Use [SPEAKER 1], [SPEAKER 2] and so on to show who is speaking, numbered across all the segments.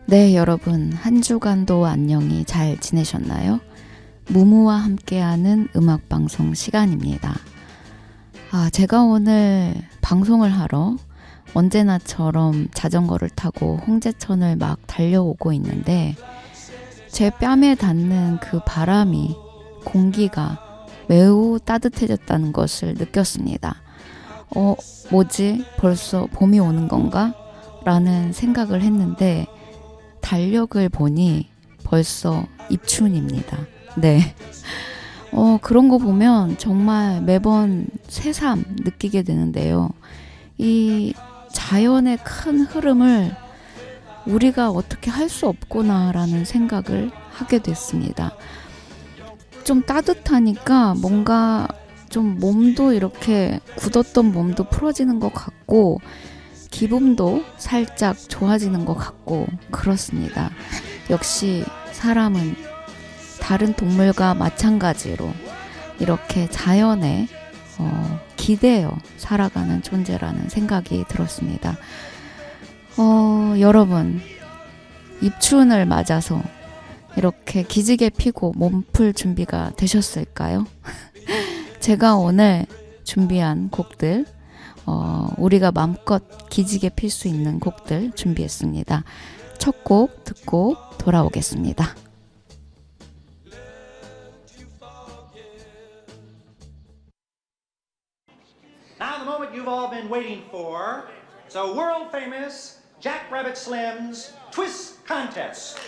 [SPEAKER 1] 네, 여러분 한 주간도 안녕히 잘 지내셨나요? 무무와 함께하는 음악방송 시간입니다. 제가 오늘 방송을 하러 언제나처럼 자전거를 타고 홍제천을 막 달려오고 있는데 제 뺨에 닿는 그 바람이, 공기가 매우 따뜻해졌다는 것을 느꼈습니다. 뭐지? 벌써 봄이 오는 건가? 라는 생각을 했는데 달력을 보니 벌써 입춘입니다. 네. 그런 거 보면 정말 매번 새삼 느끼게 되는데요. 이 자연의 큰 흐름을 우리가 어떻게 할 수 없구나라는 생각을 하게 됐습니다. 좀 따뜻하니까 뭔가 좀 몸도 이렇게 굳었던 몸도 풀어지는 것 같고 기분도 살짝 좋아지는 것 같고 그렇습니다. 역시 사람은 다른 동물과 마찬가지로 이렇게 자연에 기대어 살아가는 존재라는 생각이 들었습니다. 여러분, 입춘을 맞아서 이렇게 기지개 피고 몸풀 준비가 되셨을까요? 제가 오늘 준비한 곡들, 우리가 마음껏 기지개 필 수 있는 곡들 준비했습니다. 첫 곡 듣고 돌아오겠습니다.
[SPEAKER 2] Now the moment you've all been waiting for, it's a world famous Jack Rabbit Slim's Twist Contest.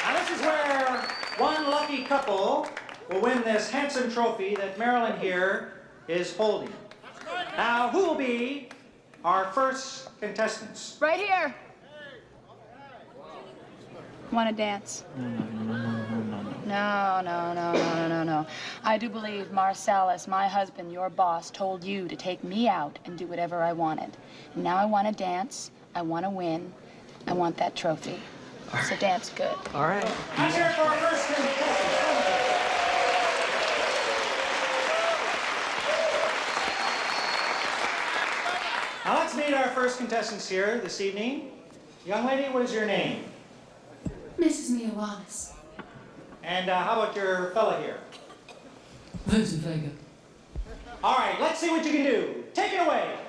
[SPEAKER 2] Now this is where one lucky couple will win this handsome trophy that Marilyn here is holding. Now who will be our first contestants?
[SPEAKER 3] Right here. Want to dance? No. I do believe Marcellus, my husband, your boss, told you to take me out and do whatever I wanted. And now I want to dance. I want to win. I want that trophy. So dance good.
[SPEAKER 4] All right.
[SPEAKER 2] Let's hear it for our first contestant. Now let's meet our first contestants here this evening. Young lady, what is your name?
[SPEAKER 5] Mrs. Mia Wallace.
[SPEAKER 2] And how about your fella here?
[SPEAKER 5] Vincent Vega.
[SPEAKER 2] All right, let's see what you can do. Take it away.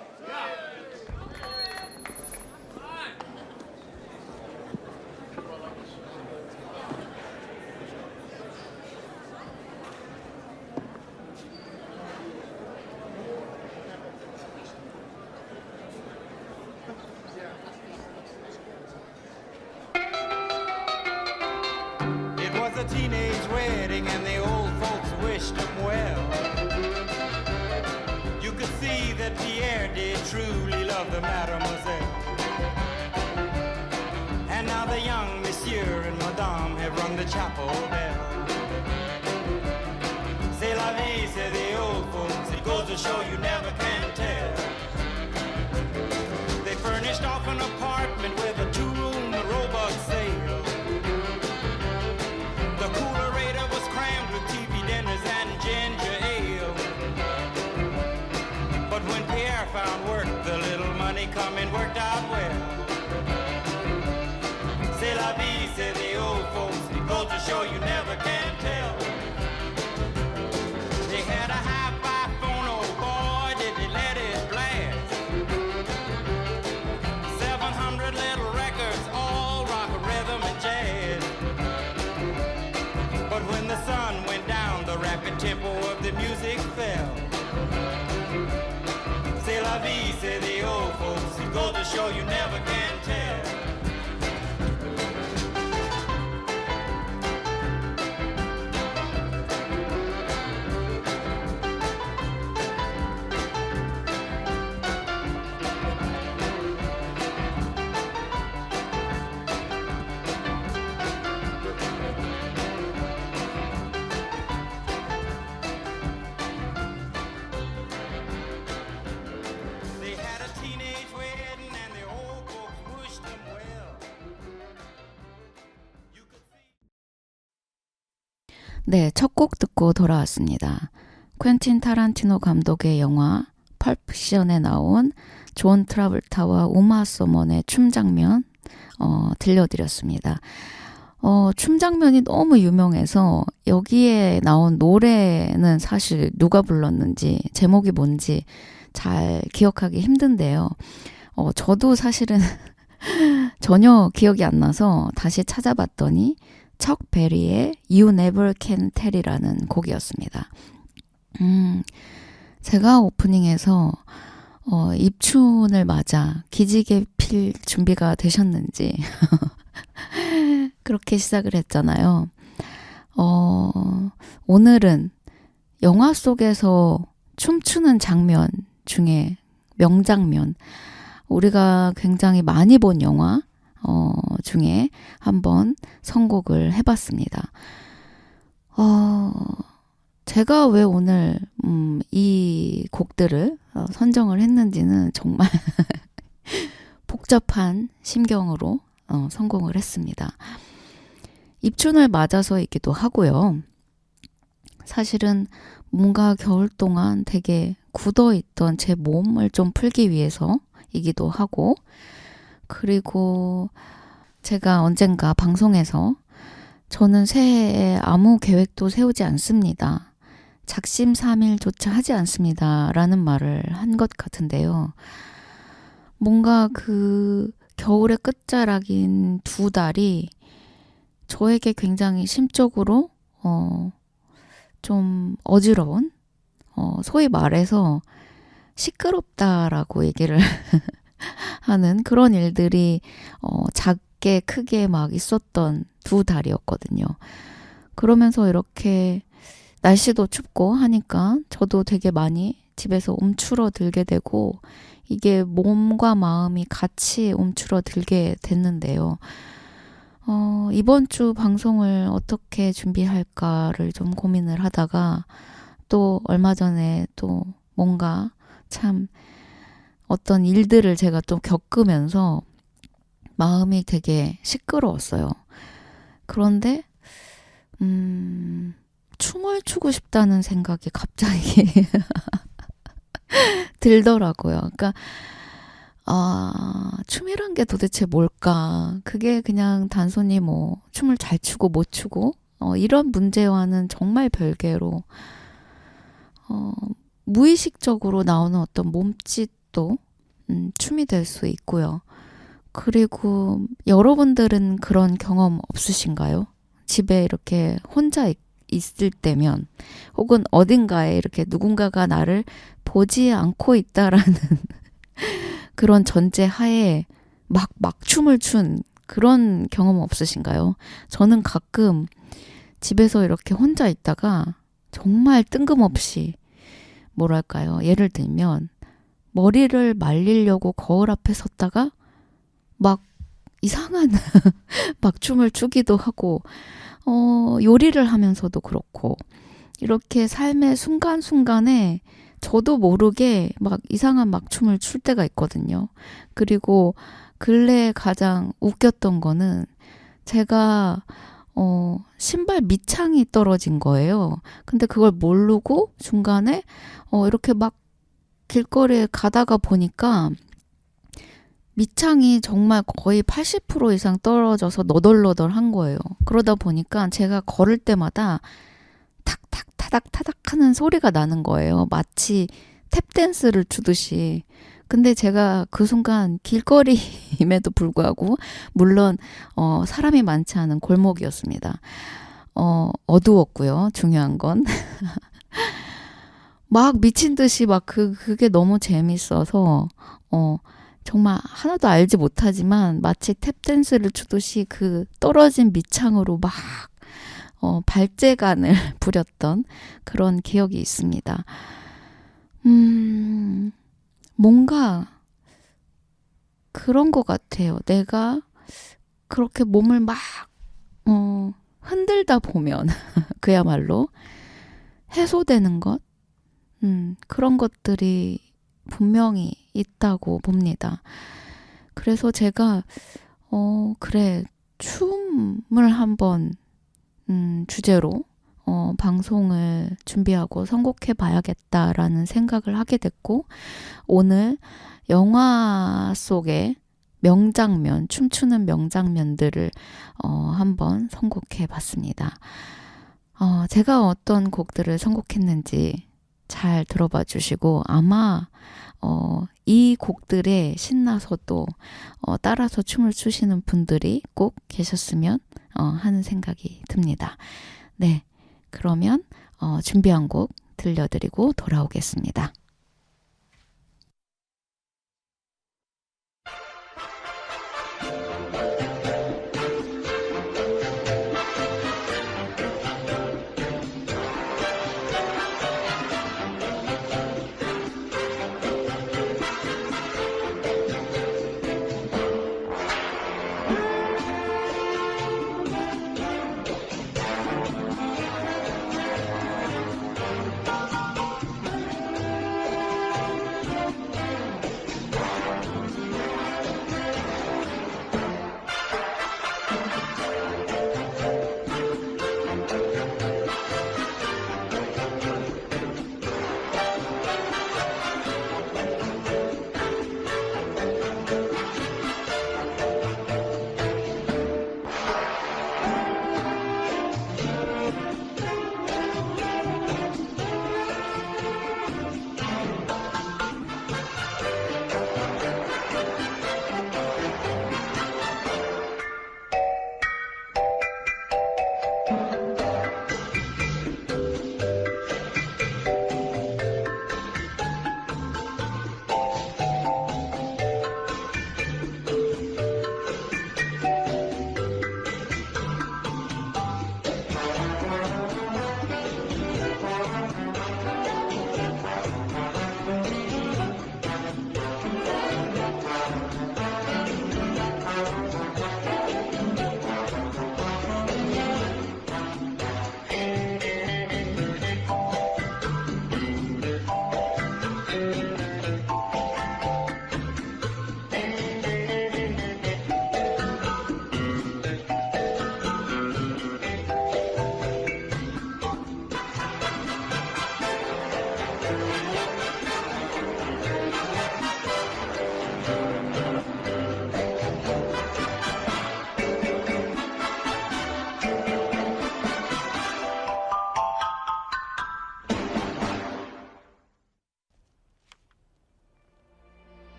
[SPEAKER 6] A teenage wedding and the old folks wished him well. You could see that Pierre did truly love the mademoiselle. And now the young monsieur and madame have rung the chapel bell. C'est la vie, say the old folks, it goes to show you never can tell. They furnished off an apartment with a two-room robot sale. The coolerator was crammed with TV dinners and ginger ale. But when Pierre found work, the little money coming worked out well. C'est la vie, say the old folks, it goes to show you never can tell. They had a hi-fi phone, oh boy, did they let it blast. 700 little records, all rock, rhythm, and jazz. But when the sun went down, the rapid tempo of the music fell. C'est la vie, say the old folks, it goes to show you never can tell. They had a teenage wedding and the old folks
[SPEAKER 1] 네, 첫 곡 듣고 돌아왔습니다. 퀸틴 타란티노 감독의 영화 펄프픽션에 나온 존 트라볼타와 우마 서먼의 춤 장면 들려드렸습니다. 춤 장면이 너무 유명해서 여기에 나온 노래는 사실 누가 불렀는지 제목이 뭔지 잘 기억하기 힘든데요. 저도 사실은 전혀 기억이 안 나서 다시 찾아봤더니 척 베리의 You Never Can Tell이라는 곡이었습니다. 제가 오프닝에서 입춘을 맞아 기지개 필 준비가 되셨는지 그렇게 시작을 했잖아요. 오늘은 영화 속에서 춤추는 장면 중에 명장면, 우리가 굉장히 많이 본 영화 중에 한번 선곡을 해봤습니다. 제가 왜 오늘 이 곡들을 선정을 했는지는 정말 복잡한 심경으로 선곡을 했습니다. 입춘을 맞아서이기도 하고요. 사실은 뭔가 겨울 동안 되게 굳어있던 제 몸을 좀 풀기 위해서이기도 하고, 그리고 제가 언젠가 방송에서 저는 새해에 아무 계획도 세우지 않습니다. 작심삼일조차 하지 않습니다. 라는 말을 한 것 같은데요. 뭔가 그 겨울의 끝자락인 2달이 저에게 굉장히 심적으로 좀 어지러운, 소위 말해서 시끄럽다라고 얘기를 하는 그런 일들이 작게 크게 막 있었던 2달이었거든요. 그러면서 이렇게 날씨도 춥고 하니까 저도 되게 많이 집에서 움츠러들게 되고, 이게 몸과 마음이 같이 움츠러들게 됐는데요. 이번 주 방송을 어떻게 준비할까를 좀 고민을 하다가, 또 얼마 전에 또 뭔가 참 어떤 일들을 제가 좀 겪으면서 마음이 되게 시끄러웠어요. 그런데 춤을 추고 싶다는 생각이 갑자기 들더라고요. 그러니까 춤이란 게 도대체 뭘까? 그게 그냥 단순히 뭐 춤을 잘 추고 못 추고 이런 문제와는 정말 별개로 무의식적으로 나오는 어떤 몸짓도 춤이 될 수 있고요. 그리고 여러분들은 그런 경험 없으신가요? 집에 이렇게 혼자 있을 때면, 혹은 어딘가에 이렇게 누군가가 나를 보지 않고 있다라는 그런 전제 하에 막 춤을 춘 그런 경험 없으신가요? 저는 가끔 집에서 이렇게 혼자 있다가 정말 뜬금없이, 뭐랄까요, 예를 들면 머리를 말리려고 거울 앞에 섰다가 막 이상한 막 춤을 추기도 하고, 요리를 하면서도 그렇고, 이렇게 삶의 순간순간에 저도 모르게 막 이상한 막 춤을 출 때가 있거든요. 그리고 근래에 가장 웃겼던 거는 제가 신발 밑창이 떨어진 거예요. 근데 그걸 모르고 중간에 이렇게 막 길거리에 가다가 보니까 밑창이 정말 거의 80% 이상 떨어져서 너덜너덜한 거예요. 그러다 보니까 제가 걸을 때마다 탁탁 타닥 타닥 하는 소리가 나는 거예요. 마치 탭댄스를 추듯이. 근데 제가 그 순간 길거리임에도 불구하고, 물론 사람이 많지 않은 골목이었습니다. 어두웠고요. 중요한 건 막 미친 듯이 막 그게 너무 재밌어서 정말 하나도 알지 못하지만 마치 탭댄스를 추듯이 그 떨어진 밑창으로 막 발재간을 부렸던 그런 기억이 있습니다. 뭔가 그런 것 같아요. 내가 그렇게 몸을 막 흔들다 보면 그야말로 해소되는 것, 그런 것들이 분명히 있다고 봅니다. 그래서 제가 그래, 춤을 한번 주제로 방송을 준비하고 선곡해 봐야겠다라는 생각을 하게 됐고, 오늘 영화 속의 명장면, 춤추는 명장면들을 한번 선곡해 봤습니다. 제가 어떤 곡들을 선곡했는지 잘 들어봐 주시고, 아마 이 곡들에 신나서 또 따라서 춤을 추시는 분들이 꼭 계셨으면 하는 생각이 듭니다. 네, 그러면 준비한 곡 들려드리고 돌아오겠습니다.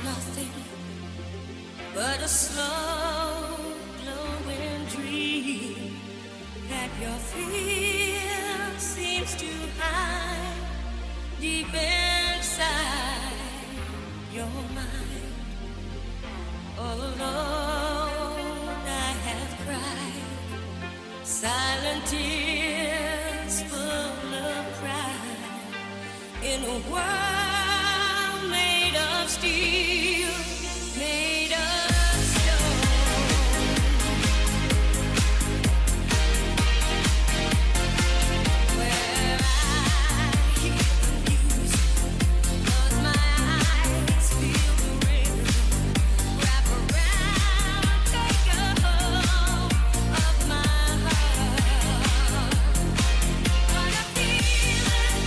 [SPEAKER 4] Nothing but a slow glowing dream that your fear seems to hide deep inside your mind. All alone I have cried silent tears full of pride in a world made of steel, made of stone. Where I hear the music, 'cause my eyes feel the rhythm, wrap around, take a hold of my heart. What a feeling,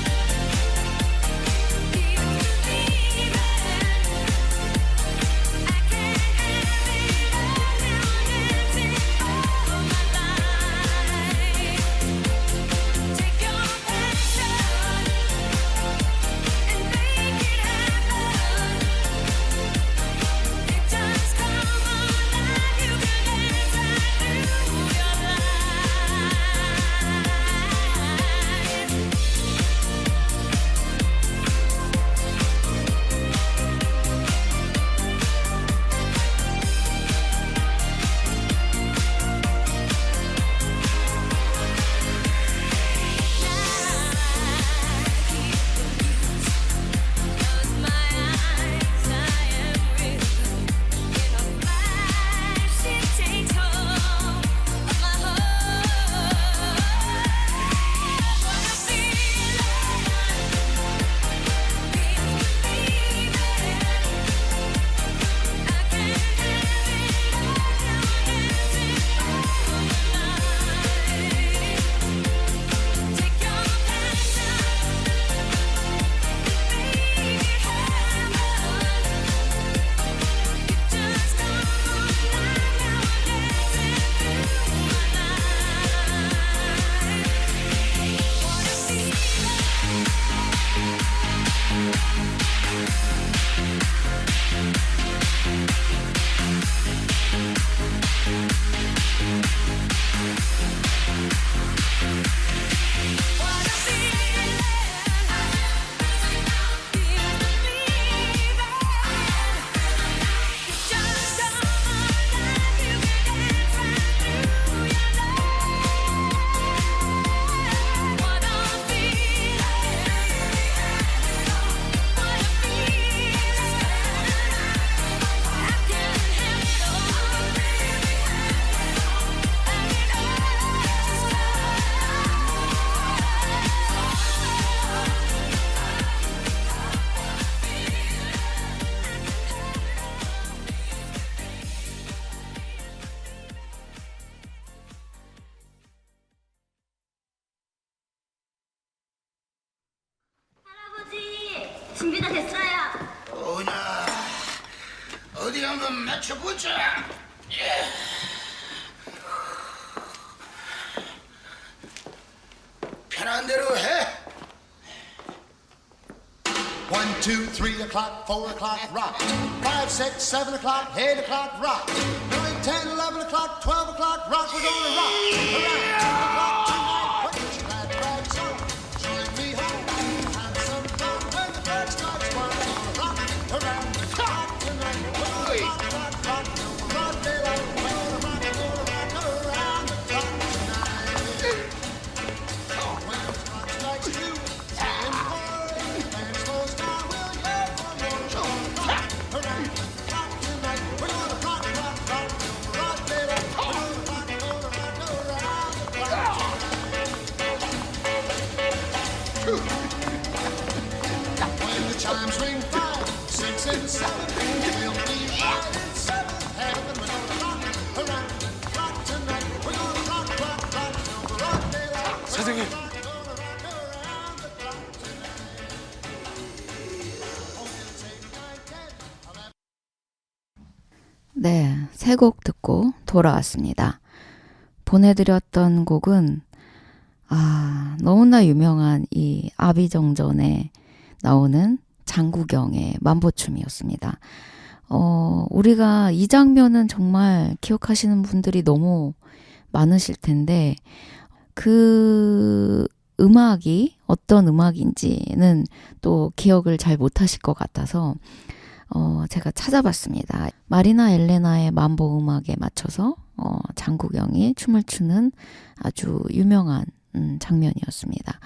[SPEAKER 7] 됐어요.
[SPEAKER 8] 오냐 어디 한번 맞춰보자. 편한 대로 해.
[SPEAKER 9] 1, 2, 3 o'clock, 4 o'clock, rock. 5, 6, 7 o'clock, 8 o'clock, rock. 9, 10, 11 o'clock, 12 o'clock, rock. We're gonna rock around 2 o'clock tonight. Put your glad rags on. Join me home and have some fun when the bird starts flying. We're gonna rock around the clock tonight. We're gonna rock, rock, rock till the broad daylight. We're gonna rock around the clock tonight. When the clock strikes 2, 10, 4, the band slows down. We'll yell for more. We're gonna rock around the clock tonight. We're gonna rock, rock, rock till the broad daylight. We're gonna rock around the clock tonight. When the chimes ring 5, 6, and 7, we'll be right in 7th heaven. We're gonna rock around the clock tonight. We're gonna rock, rock, rock till the broad daylight.
[SPEAKER 8] 선생님.
[SPEAKER 9] We're gonna rock around the clock tonight. Oh, it's 8, 9, 10, 11.
[SPEAKER 1] 네, 세 곡 듣고 돌아왔습니다. 보내드렸던 곡은 너무나 유명한 이 아비정전에 나오는 장구경의 만보춤이었습니다. 우리가 이 장면은 정말 기억하시는 분들이 너무 많으실 텐데 그 음악이 어떤 음악인지는 또 기억을 잘 못하실 것 같아서 제가 찾아봤습니다. 마리나 엘레나의 만보 음악에 맞춰서 장구경이 춤을 추는 아주 유명한 장면이었습니다.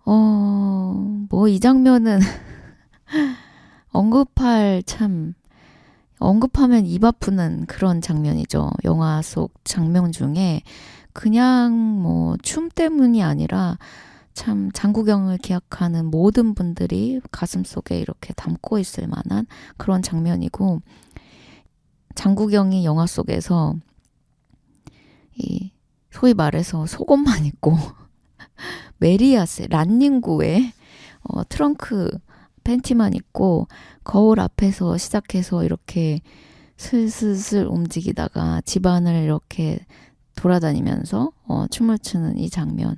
[SPEAKER 1] 뭐 이 장면은 언급하면 입 아프는 그런 장면이죠. 영화 속 장면 중에 그냥 뭐 춤 때문이 아니라 참 장구경을 기억하는 모든 분들이 가슴속에 이렇게 담고 있을 만한 그런 장면이고, 장구경이 영화 속에서 이 소위 말해서 속옷만 입고 메리아스 란닝구에 트렁크 팬티만 입고 거울 앞에서 시작해서 이렇게 슬슬슬 움직이다가 집안을 이렇게 돌아다니면서 춤을 추는 이 장면,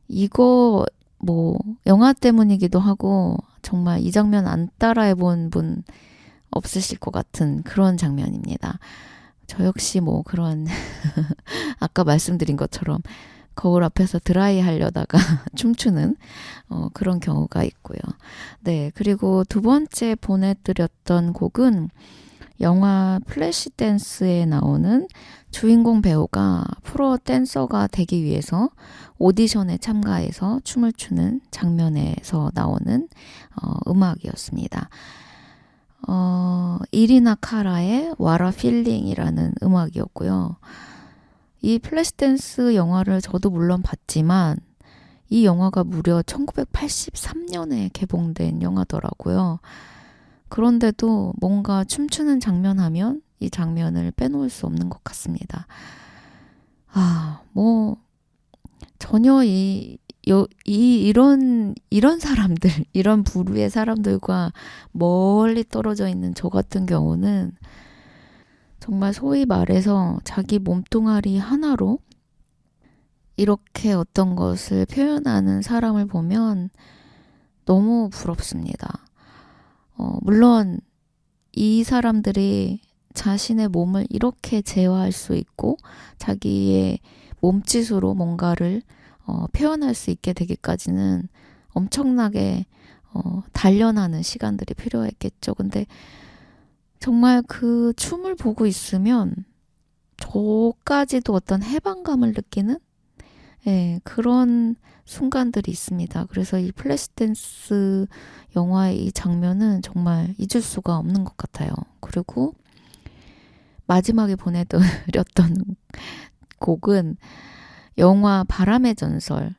[SPEAKER 1] 이거 뭐 영화 때문이기도 하고 정말 이 장면 안 따라해 본 분 없으실 것 같은 그런 장면입니다. 저 역시 뭐 그런 아까 말씀드린 것처럼 거울 앞에서 드라이 하려다가 춤추는 그런 경우가 있고요. 네, 그리고 두 번째 보내드렸던 곡은 영화 플래시 댄스에 나오는 주인공 배우가 프로 댄서가 되기 위해서 오디션에 참가해서 춤을 추는 장면에서 나오는 음악이었습니다. 이리나 카라의 What a Feeling이라는 음악이었고요. 이 플래시 댄스 영화를 저도 물론 봤지만 이 영화가 무려 1983년에 개봉된 영화더라고요. 그런데도 뭔가 춤추는 장면 하면 이 장면을 빼놓을 수 없는 것 같습니다. 뭐 전혀 이런 사람들, 이런 부류의 사람들과 멀리 떨어져 있는 저 같은 경우는 정말 소위 말해서 자기 몸뚱아리 하나로 이렇게 어떤 것을 표현하는 사람을 보면 너무 부럽습니다. 물론 이 사람들이 자신의 몸을 이렇게 제어할 수 있고 자기의 몸짓으로 뭔가를 표현할 수 있게 되기까지는 엄청나게 단련하는 시간들이 필요했겠죠. 근데 정말 그 춤을 보고 있으면 저까지도 어떤 해방감을 느끼는 그런 순간들이 있습니다. 그래서 이 플래시 댄스 영화의 이 장면은 정말 잊을 수가 없는 것 같아요. 그리고 마지막에 보내드렸던 곡은 영화 바람의 전설.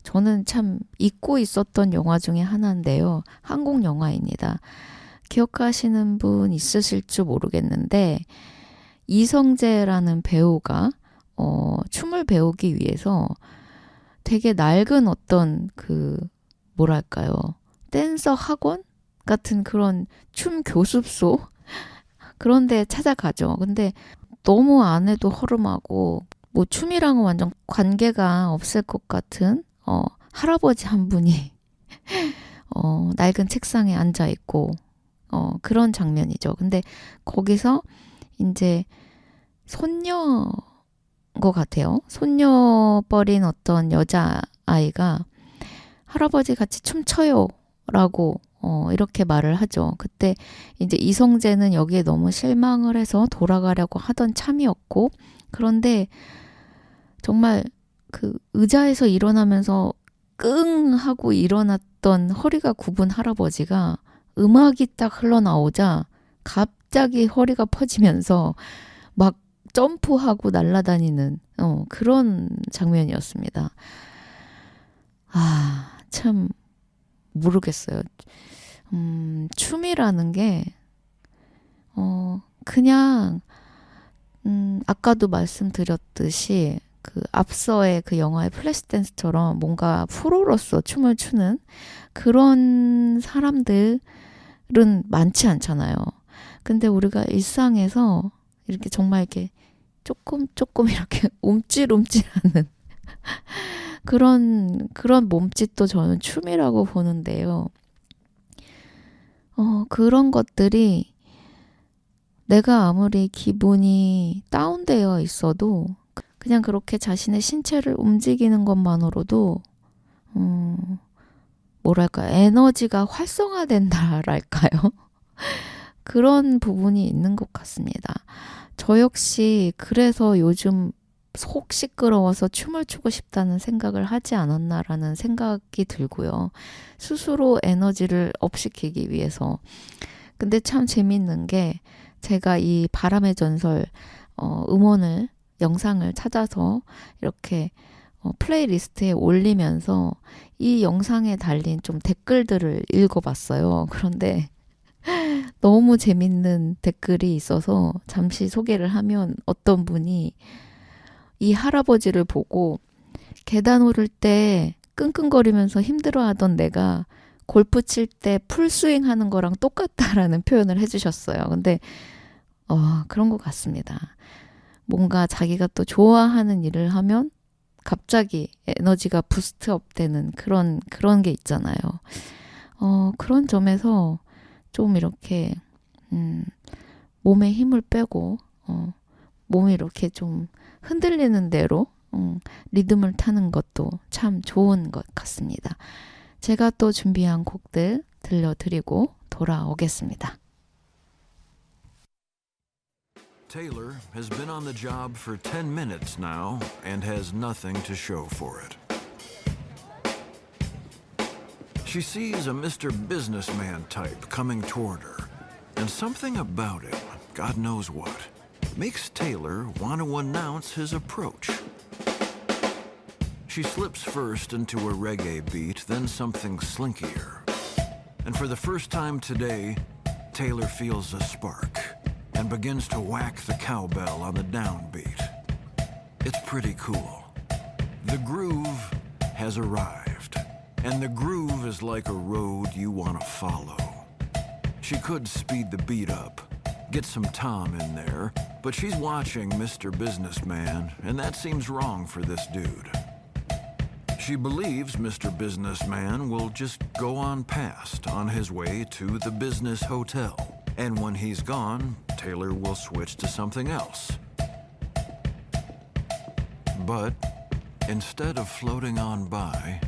[SPEAKER 1] 저는 참 잊고 있었던 영화 중에 하나인데요. 한국 영화입니다. 기억하시는 분 있으실 줄 모르겠는데 이성재라는 배우가 춤을 배우기 위해서 되게 낡은 어떤 뭐랄까요, 댄서 학원? 같은 그런 춤 교습소 그런 데 찾아가죠. 근데 너무 안 해도 허름하고 뭐 춤이랑은 완전 관계가 없을 것 같은 할아버지 한 분이 낡은 책상에 앉아 있고 그런 장면이죠. 근데 거기서 이제 손녀인 것 같아요. 손녀뻘인 어떤 여자아이가 할아버지 같이 춤춰요 라고 이렇게 말을 하죠. 그때 이제 이성재는 여기에 너무 실망을 해서 돌아가려고 하던 참이었고, 그런데 정말 그 의자에서 일어나면서 끙 하고 일어났던 허리가 굽은 할아버지가 음악이 딱 흘러나오자 갑자기 허리가 퍼지면서 막 점프하고 날아다니는 그런 장면이었습니다. 참 모르겠어요. 춤이라는 게 그냥 아까도 말씀드렸듯이 그 앞서의 그 영화의 플래시댄스처럼 뭔가 프로로서 춤을 추는 그런 사람들은 많지 않잖아요. 근데 우리가 일상에서 이렇게 정말 이렇게 조금 이렇게 움찔움찔하는 그런 몸짓도 저는 춤이라고 보는데요. 그런 것들이 내가 아무리 기분이 다운되어 있어도 그냥 그렇게 자신의 신체를 움직이는 것만으로도 뭐랄까 에너지가 활성화된다랄까요? 그런 부분이 있는 것 같습니다. 저 역시 그래서 요즘 속 시끄러워서 춤을 추고 싶다는 생각을 하지 않았나라는 생각이 들고요. 스스로 에너지를 업시키기 위해서. 근데 참 재밌는 게 제가 이 바람의 전설 음원을 영상을 찾아서 이렇게 플레이리스트에 올리면서 이 영상에 달린 좀 댓글들을 읽어봤어요. 그런데 너무 재밌는 댓글이 있어서 잠시 소개를 하면 어떤 분이 이 할아버지를 보고 계단 오를 때 끙끙거리면서 힘들어하던 내가 골프 칠 때 풀스윙 하는 거랑 똑같다라는 표현을 해주셨어요. 근데 그런 것 같습니다. 뭔가 자기가 또 좋아하는 일을 하면 갑자기 에너지가 부스트업 되는 그런 게 있잖아요. 그런 점에서 좀 이렇게 몸에 힘을 빼고 몸이 이렇게 좀 흔들리는 대로 리듬을 타는 것도 참 좋은 것 같습니다. 제가 또 준비한 곡들 들려드리고 돌아오겠습니다.
[SPEAKER 7] Taylor has been on the job for 10 minutes now and has nothing to show for it. She sees a Mr. Businessman type coming toward her, and something about him, God knows what, makes Taylor want to announce his approach. She slips first into a reggae beat, then something slinkier. And for the first time today, Taylor feels a spark and begins to whack the cowbell on the downbeat. It's pretty cool. The groove has arrived, and the groove is like a road you want to follow. She could speed the beat up, get some tom in there, but she's watching Mr. Businessman, and that seems wrong for this dude. She believes Mr. Businessman will just go on past on his way to the business hotel. And when he's gone, Taylor will switch to something else. But instead of floating on by,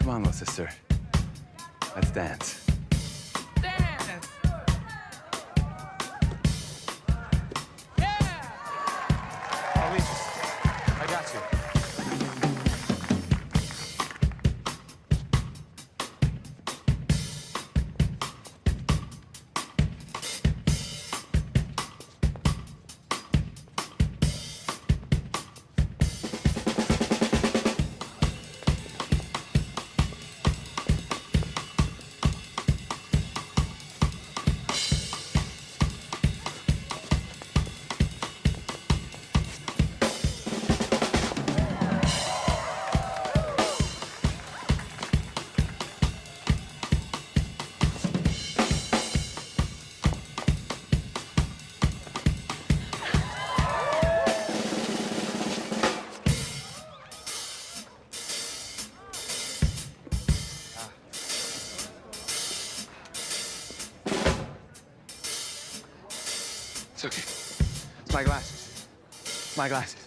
[SPEAKER 10] Come on, little sister. Let's dance. Alicia, I got you. It's okay. It's my glasses. It's my glasses.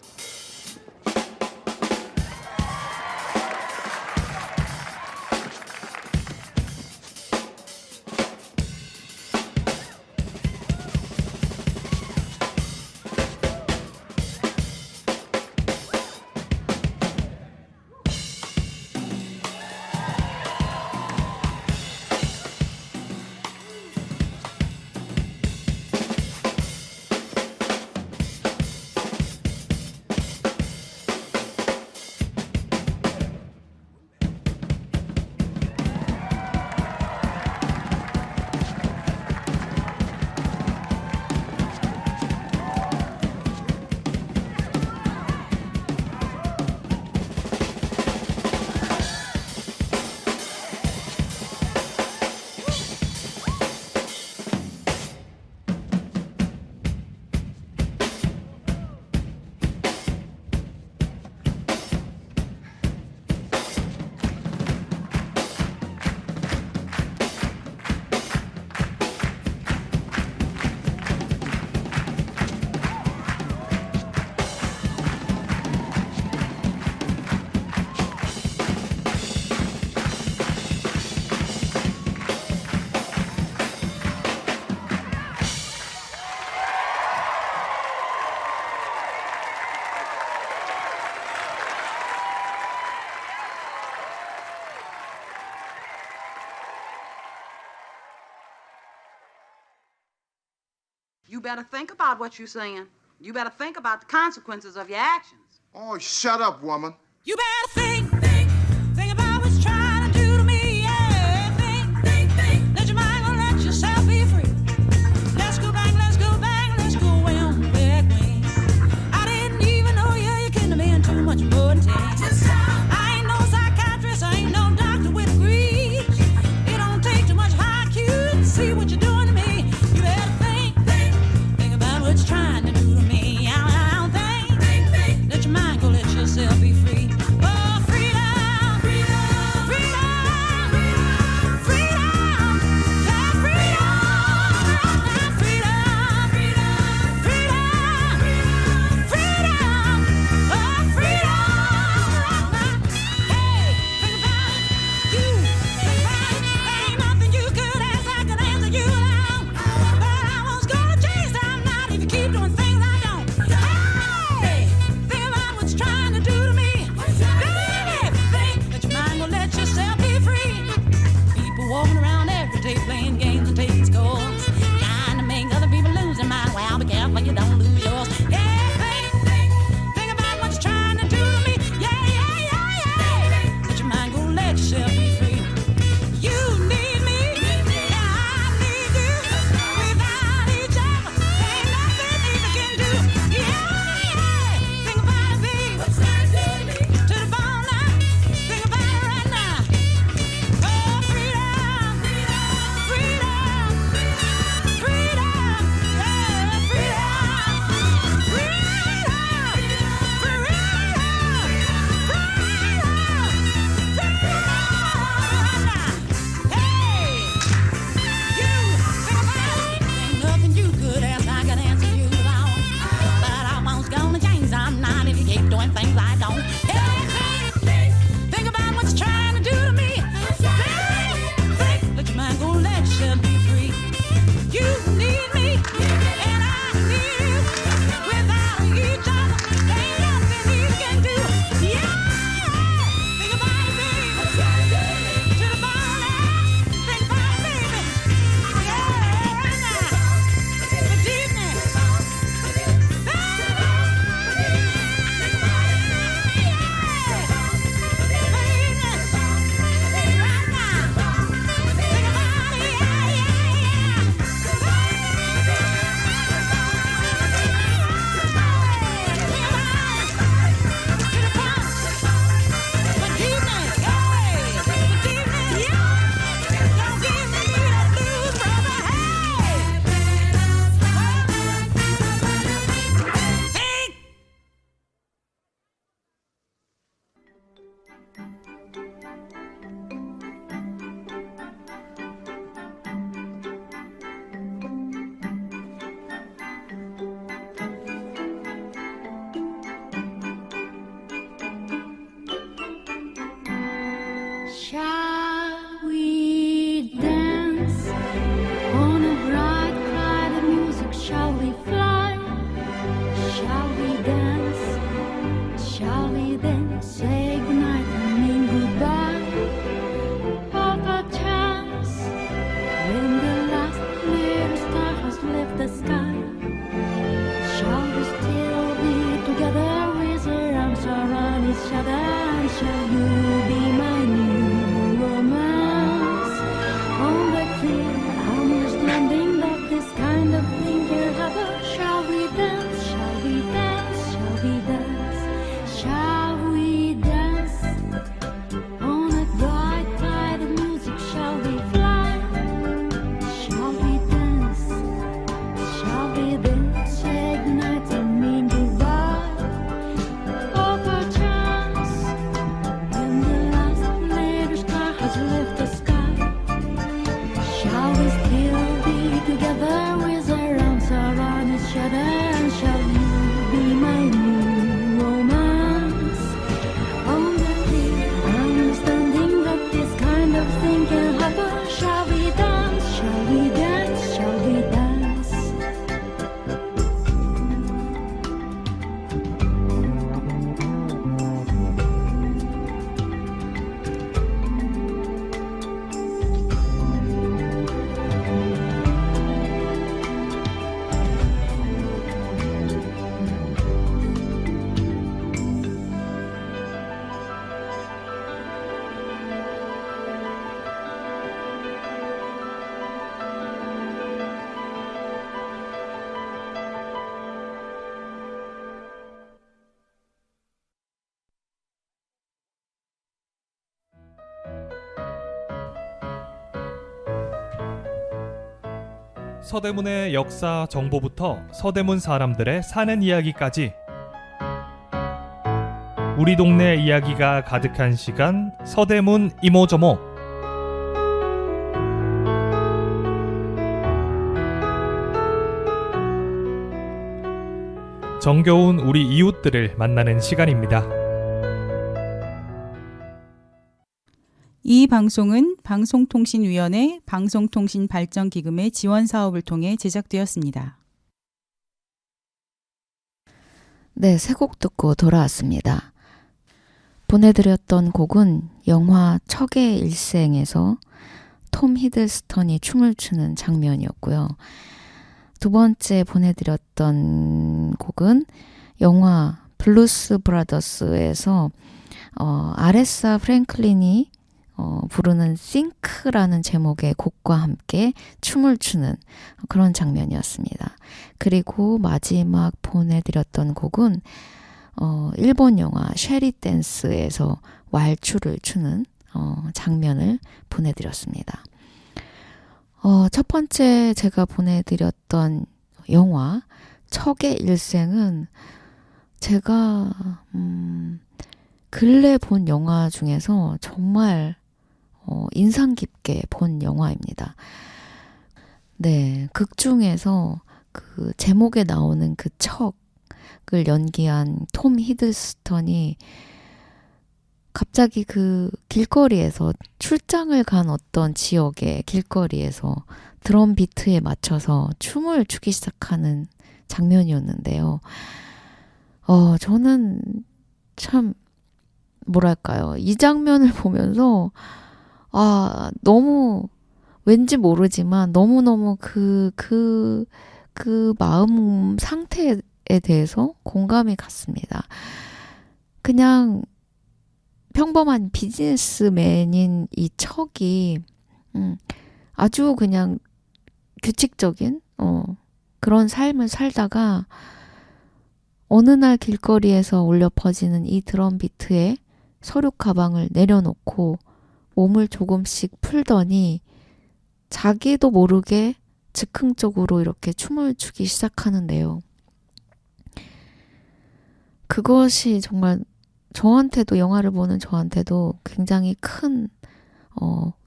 [SPEAKER 11] You better think about what you're saying. You better think about the consequences of your actions.
[SPEAKER 9] Oh, shut up, woman.
[SPEAKER 4] You better think about what you're trying to do to me. Yeah, think. Let your mind go, let yourself be free. Let's go back, let's go way on back way. I didn't even know you couldn't have been too much more than 10. I ain't no psychiatrist, I ain't no doctor with degrees. It don't take too much IQ to see what you're doing to me. You better think about what you're trying to do to me. I don't think. Let your mind go, let yourself be free. Oh, free.
[SPEAKER 12] 서대문의 역사 정보부터 서대문 사람들의 사는 이야기까지 우리 동네 이야기가 가득한 시간 서대문 이모저모. 정겨운 우리 이웃들을 만나는 시간입니다.
[SPEAKER 13] 이 방송은 방송통신위원회 방송통신발전기금의 지원 사업을 통해 제작되었습니다.
[SPEAKER 1] 네, 새 곡 듣고 돌아왔습니다. 보내드렸던 곡은 영화 척의 일생에서 톰 히들스턴이 춤을 추는 장면이었고요. 두 번째 보내드렸던 곡은 영화 블루스 브라더스에서 아레사 프랭클린이 부르는 Think라는 제목의 곡과 함께 춤을 추는 그런 장면이었습니다. 그리고 마지막 보내드렸던 곡은 일본 영화 쉐리 댄스에서 왈츠를 추는 장면을 보내드렸습니다. 첫 번째 제가 보내드렸던 영화 척의 일생은 제가 근래 본 영화 중에서 정말 인상 깊게 본 영화입니다. 네, 극 중에서 그 제목에 나오는 그 척을 연기한 톰 히들스턴이 갑자기 그 길거리에서 출장을 간 어떤 지역의 길거리에서 드럼 비트에 맞춰서 춤을 추기 시작하는 장면이었는데요. 저는 참 뭐랄까요. 이 장면을 보면서 너무 왠지 모르지만 너무너무 그 마음 상태에 대해서 공감이 갔습니다. 그냥 평범한 비즈니스맨인 이 척이 아주 그냥 규칙적인 그런 삶을 살다가 어느 날 길거리에서 울려 퍼지는 이 드럼 비트에 서류 가방을 내려놓고 몸을 조금씩 풀더니 자기도 모르게 즉흥적으로 이렇게 춤을 추기 시작하는데요. 그것이 정말 저한테도 영화를 보는 저한테도 굉장히 큰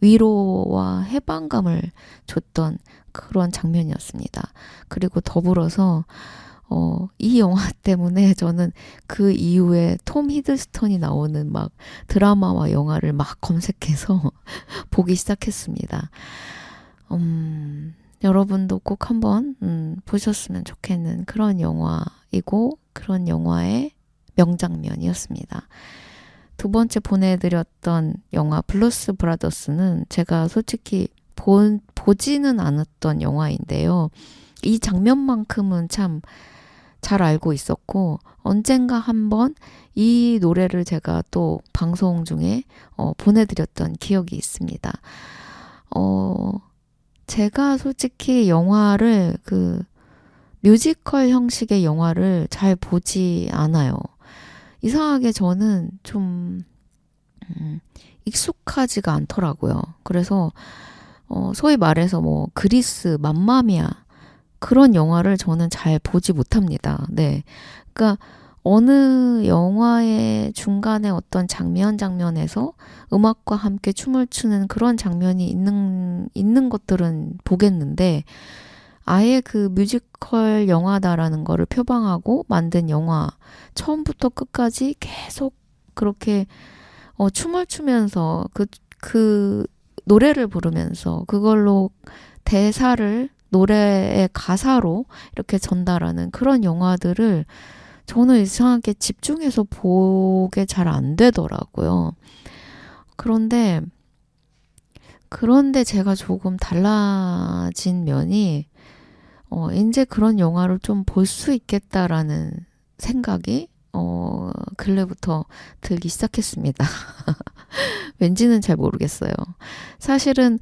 [SPEAKER 1] 위로와 해방감을 줬던 그런 장면이었습니다. 그리고 더불어서 이 영화 때문에 저는 그 이후에 톰 히들스턴이 나오는 막 드라마와 영화를 막 검색해서 보기 시작했습니다. 여러분도 꼭 한번 보셨으면 좋겠는 그런 영화이고 그런 영화의 명장면이었습니다. 두 번째 보내드렸던 영화 블루스 브라더스는 제가 솔직히 보지는 않았던 영화인데요. 이 장면만큼은 참 잘 알고 있었고 언젠가 한번 이 노래를 제가 또 방송 중에 보내드렸던 기억이 있습니다. 제가 솔직히 영화를 뮤지컬 형식의 영화를 잘 보지 않아요. 이상하게 저는 좀 익숙하지가 않더라고요. 그래서 소위 말해서 뭐 그리스, 맘마미아 그런 영화를 저는 잘 보지 못합니다. 네. 그러니까 어느 영화의 중간에 어떤 장면에서 음악과 함께 춤을 추는 그런 장면이 있는 것들은 보겠는데 아예 그 뮤지컬 영화다라는 거를 표방하고 만든 영화 처음부터 끝까지 계속 그렇게 춤을 추면서 그 노래를 부르면서 그걸로 대사를 노래의 가사로 이렇게 전달하는 그런 영화들을 저는 이상하게 집중해서 보게 잘 안 되더라고요. 그런데 제가 조금 달라진 면이 이제 그런 영화를 좀 볼 수 있겠다라는 생각이 근래부터 들기 시작했습니다. 왠지는 잘 모르겠어요. 사실은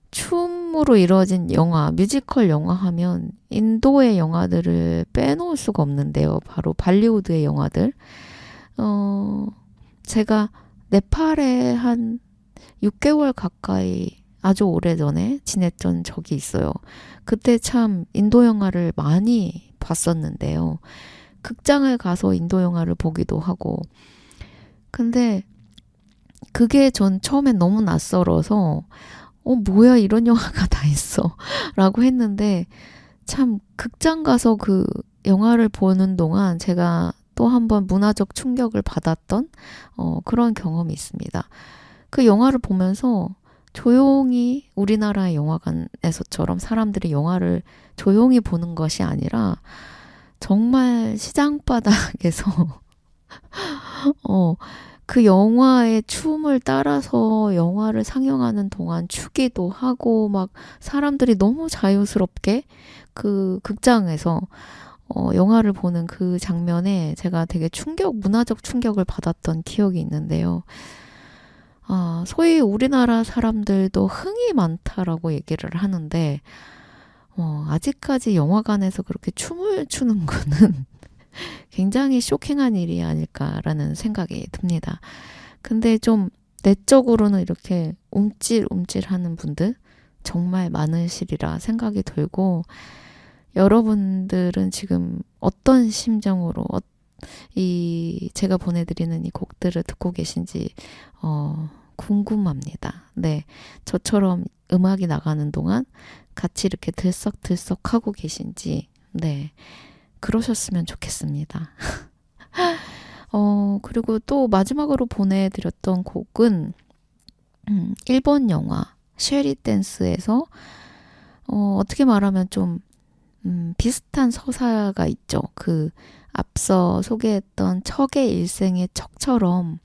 [SPEAKER 1] 춤으로 이루어진 영화, 뮤지컬 영화 하면 인도의 영화들을 빼놓을 수가 없는데요. 바로 발리우드의 영화들. 제가 네팔에 한 6개월 가까이 아주 오래전에 지냈던 적이 있어요. 그때 참 인도 영화를 많이 봤었는데요. 극장을 가서 인도 영화를 보기도 하고. 근데 그게 전 처음엔 너무 낯설어서 뭐야 이런 영화가 다 있어 라고 했는데 참 극장 가서 그 영화를 보는 동안 제가 또 한 번 문화적 충격을 받았던 그런 경험이 있습니다. 그 영화를 보면서 조용히 우리나라의 영화관에서처럼 사람들이 영화를 조용히 보는 것이 아니라 정말 시장바닥에서 그 영화의 춤을 따라서 영화를 상영하는 동안 추기도 하고 막 사람들이 너무 자유스럽게 그 극장에서 영화를 보는 그 장면에 제가 되게 문화적 충격을 받았던 기억이 있는데요. 소위 우리나라 사람들도 흥이 많다라고 얘기를 하는데 아직까지 영화관에서 그렇게 춤을 추는 거는 굉장히 쇼킹한 일이 아닐까라는 생각이 듭니다. 근데 좀 내적으로는 이렇게 움찔움찔하는 분들 정말 많으시리라 생각이 들고 여러분들은 지금 어떤 심정으로 제가 보내드리는 이 곡들을 듣고 계신지 궁금합니다. 네, 저처럼 음악이 나가는 동안 같이 이렇게 들썩들썩 하고 계신지 네, 그러셨으면 좋겠습니다. 그리고 또 마지막으로 보내드렸던 곡은 일본 영화 쉐리 댄스에서 어떻게 말하면 좀 비슷한 서사가 있죠. 그 앞서 소개했던 척의 일생의 척처럼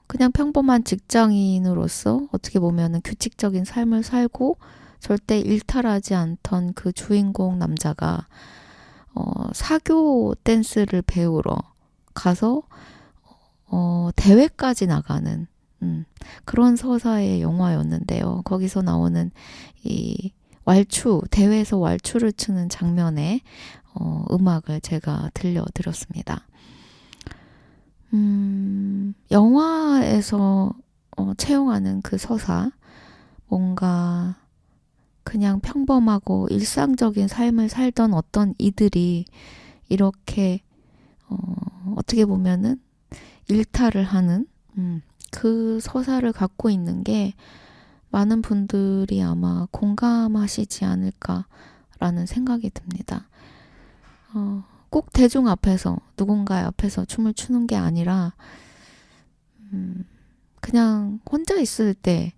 [SPEAKER 1] 그냥 평범한 직장인으로서 어떻게 보면 규칙적인 삶을 살고 절대 일탈하지 않던 그 주인공 남자가 사교 댄스를 배우러 가서 대회까지 나가는 그런 서사의 영화였는데요. 거기서 나오는 이 대회에서 왈츠를 추는 장면의 음악을 제가 들려드렸습니다. 영화에서 채용하는 그 서사, 뭔가 그냥 평범하고 일상적인 삶을 살던 어떤 이들이 이렇게 어떻게 보면은 일탈을 하는 그 서사를 갖고 있는 게 많은 분들이 아마 공감하시지 않을까라는 생각이 듭니다. 꼭 대중 앞에서 누군가의 앞에서 춤을 추는 게 아니라 그냥 혼자 있을 때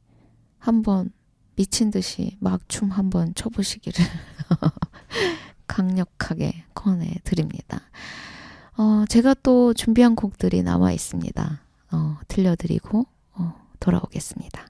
[SPEAKER 1] 한번 미친 듯이 막 춤 한번 춰보시기를 강력하게 권해드립니다. 제가 또 준비한 곡들이 남아 있습니다. 들려드리고 돌아오겠습니다.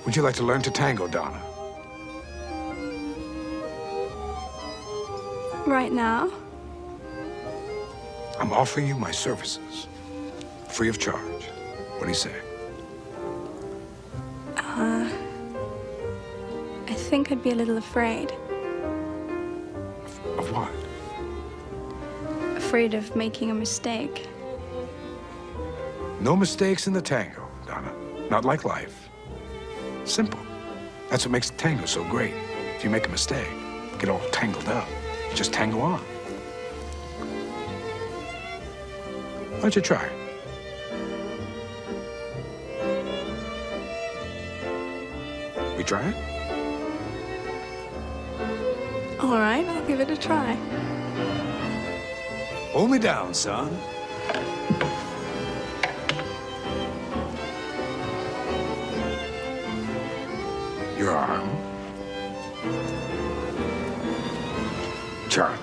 [SPEAKER 14] Would you like to learn to tango, Donna?
[SPEAKER 15] Right now?
[SPEAKER 14] I'm offering you my services, free of charge. What do you say?
[SPEAKER 15] I think I'd be a little afraid.
[SPEAKER 14] Of what?
[SPEAKER 15] Afraid of making a mistake.
[SPEAKER 14] No mistakes in the tango, Donna. Not like life. Simple. That's what makes the tango so great. If you make a mistake, get all tangled up, just tango on. Why don't you try it? We try it?
[SPEAKER 15] All right, I'll give it a try.
[SPEAKER 14] Hold me down, son. Your arm. Charlie.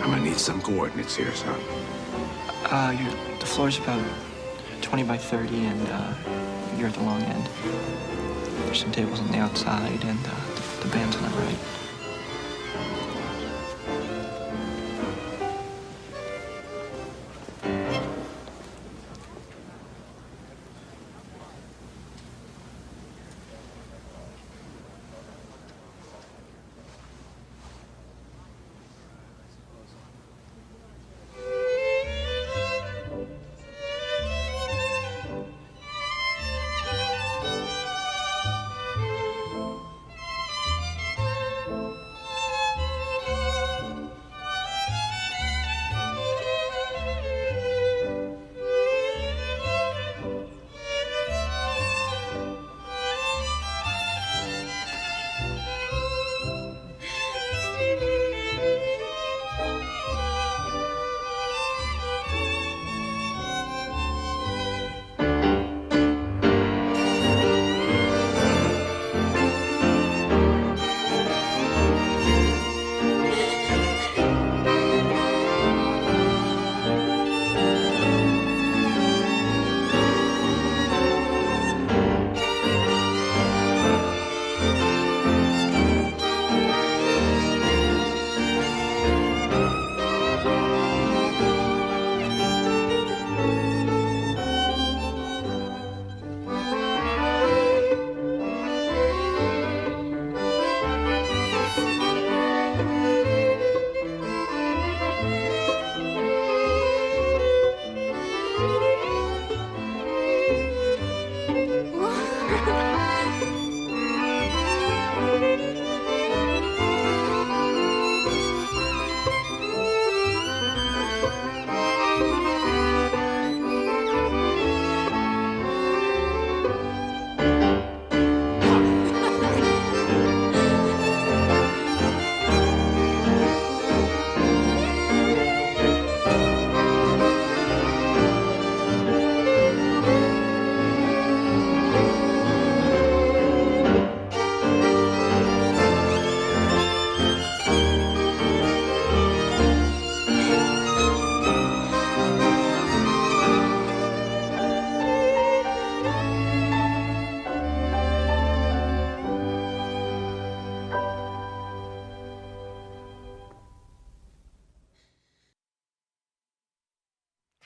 [SPEAKER 14] I'm gonna need some coordinates here, son.
[SPEAKER 10] The floor's about 20 by 30, and you're at the long end. There's some tables on the outside, and the band's on the right.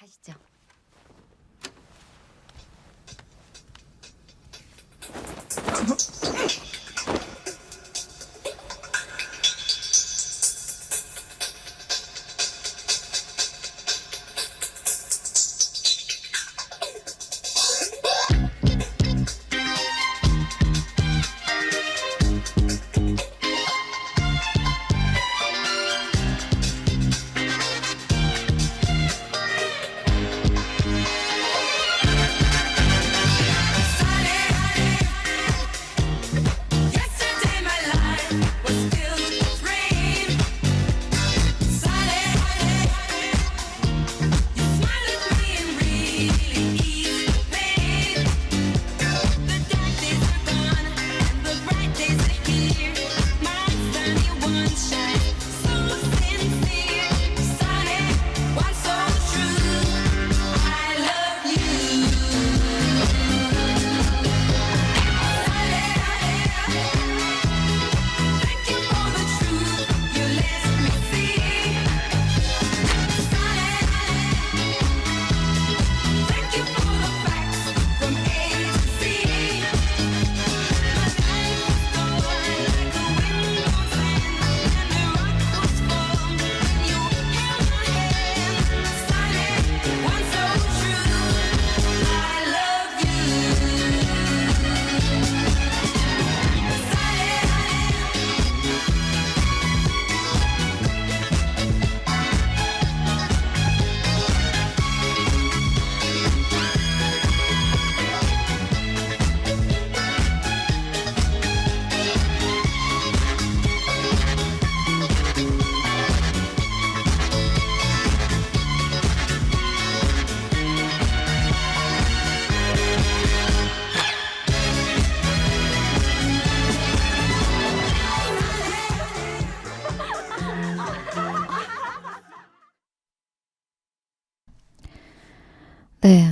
[SPEAKER 1] 가시죠.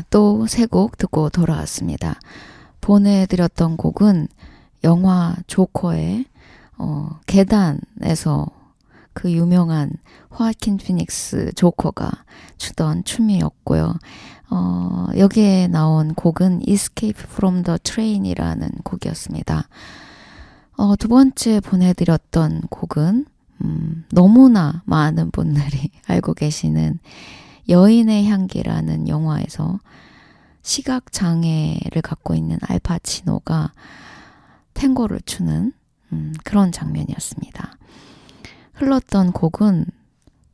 [SPEAKER 1] 또 세 곡 듣고 돌아왔습니다. 보내드렸던 곡은 영화 조커의 계단에서 그 유명한 호아킨 피닉스 조커가 추던 춤이었고요. 여기에 나온 곡은 Escape from the Train이라는 곡이었습니다. 두 번째 보내드렸던 곡은 너무나 많은 분들이 알고 계시는 여인의 향기라는 영화에서 시각장애를 갖고 있는 알파치노가 탱고를 추는 그런 장면이었습니다. 흘렀던 곡은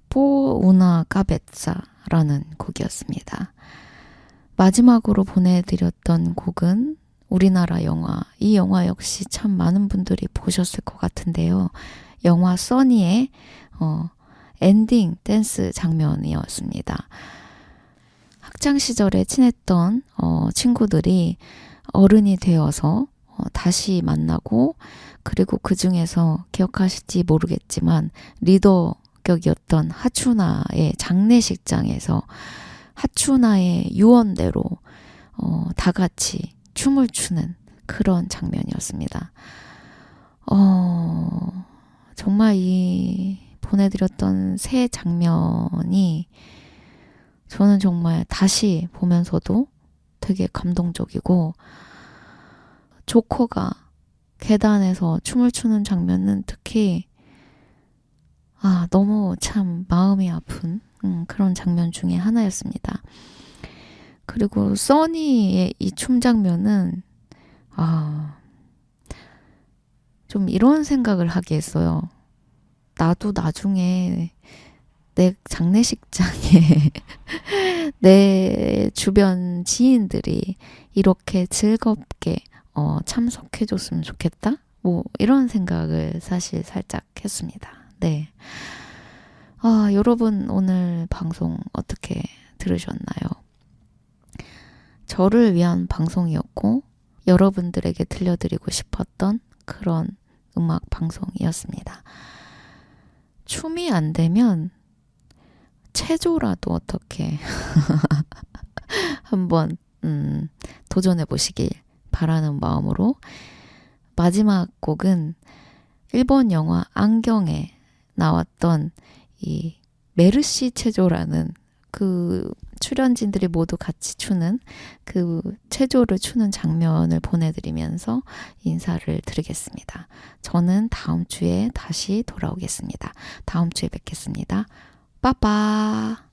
[SPEAKER 1] 포우나 까베짜라는 곡이었습니다. 마지막으로 보내드렸던 곡은 우리나라 영화, 이 영화 역시 참 많은 분들이 보셨을 것 같은데요. 영화 써니의 엔딩 댄스 장면이었습니다. 학창 시절에 친했던 친구들이 어른이 되어서 다시 만나고, 그리고 그 중에서 기억하실지 모르겠지만 리더 격이었던 하추나의 장례식장에서 하추나의 유언대로 다 같이 춤을 추는 그런 장면이었습니다. 정말 이 보내드렸던 세 장면이 저는 정말 다시 보면서도 되게 감동적이고, 조커가 계단에서 춤을 추는 장면은 특히 너무 참 마음이 아픈 그런 장면 중에 하나였습니다. 그리고 써니의 이 춤 장면은 좀 이런 생각을 하게 했어요. 나도 나중에 내 장례식장에 내 주변 지인들이 이렇게 즐겁게 참석해줬으면 좋겠다? 뭐 이런 생각을 사실 살짝 했습니다. 네. 여러분 오늘 방송 어떻게 들으셨나요? 저를 위한 방송이었고 여러분들에게 들려드리고 싶었던 그런 음악 방송이었습니다. 춤이 안 되면 체조라도 어떻게 한번 도전해 보시길 바라는 마음으로, 마지막 곡은 일본 영화 안경에 나왔던 이 메르시 체조라는 그 출연진들이 모두 같이 추는 그 체조를 추는 장면을 보내드리면서 인사를 드리겠습니다. 저는 다음 주에 다시 돌아오겠습니다. 다음 주에 뵙겠습니다. 빠빠.